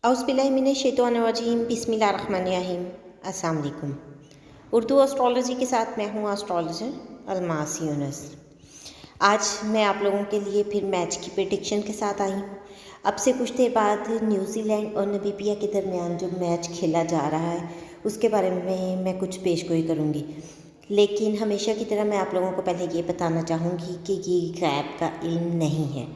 औज़ुबिल्लाहिमिनश्शैतानिर्रजीम बिस्मिल्लाहिर्रहमानिर्रहीम। अस्सलाम वालेकुम। उर्दू एस्ट्रोलॉजी के साथ मैं हूँ एस्ट्रोलॉजर अलमास यूनुस। आज मैं आप लोगों के लिए फिर मैच की प्रेडिक्शन के साथ आई हूँ। अब से कुछ देर बाद न्यूजीलैंड और नामीबिया के दरमियान जो मैच खेला जा रहा है उसके बारे में मैं कुछ पेशगोई करूँगी, लेकिन हमेशा की तरह मैं आप लोगों को पहले ये बताना चाहूँगी कि ये गैब का इल्म नहीं है।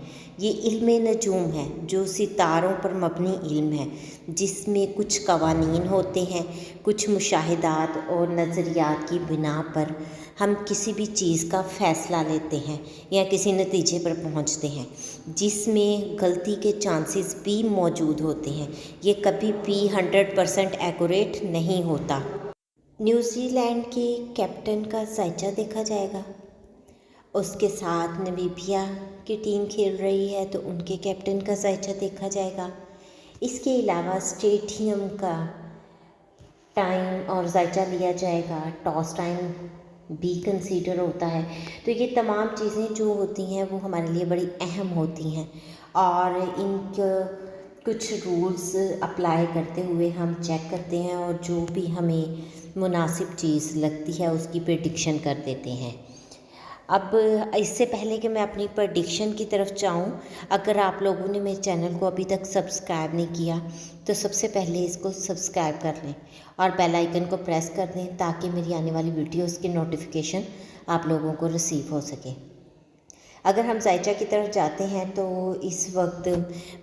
ये इल्म नजूम है जो सितारों पर मबनी इल्म है, जिसमें कुछ कवानीन होते हैं, कुछ मुशाहिदात और नज़रियात की बिना पर हम किसी भी चीज़ का फ़ैसला लेते हैं या किसी नतीजे पर पहुंचते हैं, जिसमें गलती के चांसेस भी मौजूद होते हैं। ये कभी भी 100% एक्यूरेट नहीं होता। न्यूजीलैंड के कैप्टन का जायजा देखा जाएगा, उसके साथ नामीबिया की टीम खेल रही है तो उनके कैप्टन का जायजा देखा जाएगा। इसके अलावा स्टेडियम का टाइम और जायजा लिया जाएगा, टॉस टाइम भी कंसीडर होता है। तो ये तमाम चीज़ें जो होती हैं वो हमारे लिए बड़ी अहम होती हैं और इनका कुछ रूल्स अप्लाई करते हुए हम चेक करते हैं और जो भी हमें मुनासिब चीज़ लगती है उसकी प्रेडिक्शन कर देते हैं। अब इससे पहले कि मैं अपनी प्रेडिक्शन की तरफ जाऊं, अगर आप लोगों ने मेरे चैनल को अभी तक सब्सक्राइब नहीं किया तो सबसे पहले इसको सब्सक्राइब कर लें और बेल आइकन को प्रेस कर दें ताकि मेरी आने वाली वीडियोस की नोटिफिकेशन आप लोगों को रिसीव हो सके। अगर हम जायजा की तरफ जाते हैं तो इस वक्त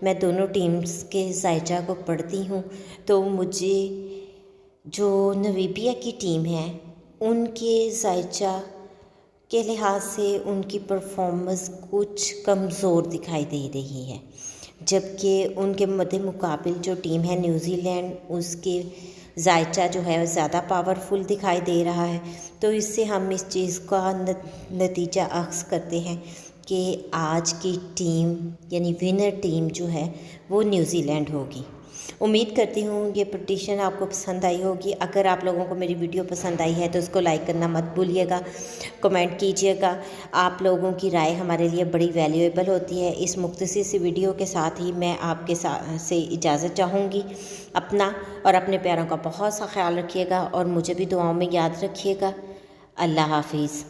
मैं दोनों टीम्स के जायजा को पढ़ती हूँ तो मुझे जो नामीबिया की टीम है उनके जायजा के लिहाज से उनकी परफॉर्मेंस कुछ कमज़ोर दिखाई दे रही है, जबकि उनके मद्दे मुकाबिल जो टीम है न्यूजीलैंड उसके जायचा जो है ज़्यादा पावरफुल दिखाई दे रहा है। तो इससे हम इस चीज़ का नतीजा अख्ज़ करते हैं कि आज की टीम यानी विनर टीम जो है वो न्यूजीलैंड होगी। उम्मीद करती हूँ ये प्रेडिक्शन आपको पसंद आई होगी। अगर आप लोगों को मेरी वीडियो पसंद आई है तो उसको लाइक करना मत भूलिएगा, कमेंट कीजिएगा। आप लोगों की राय हमारे लिए बड़ी वैल्यूएबल होती है। इस मुख्तसर सी वीडियो के साथ ही मैं आपके से इजाज़त चाहूँगी। अपना और अपने प्यारों का बहुत सा ख्याल रखिएगा और मुझे भी दुआओं में याद रखिएगा। अल्लाह हाफिज़।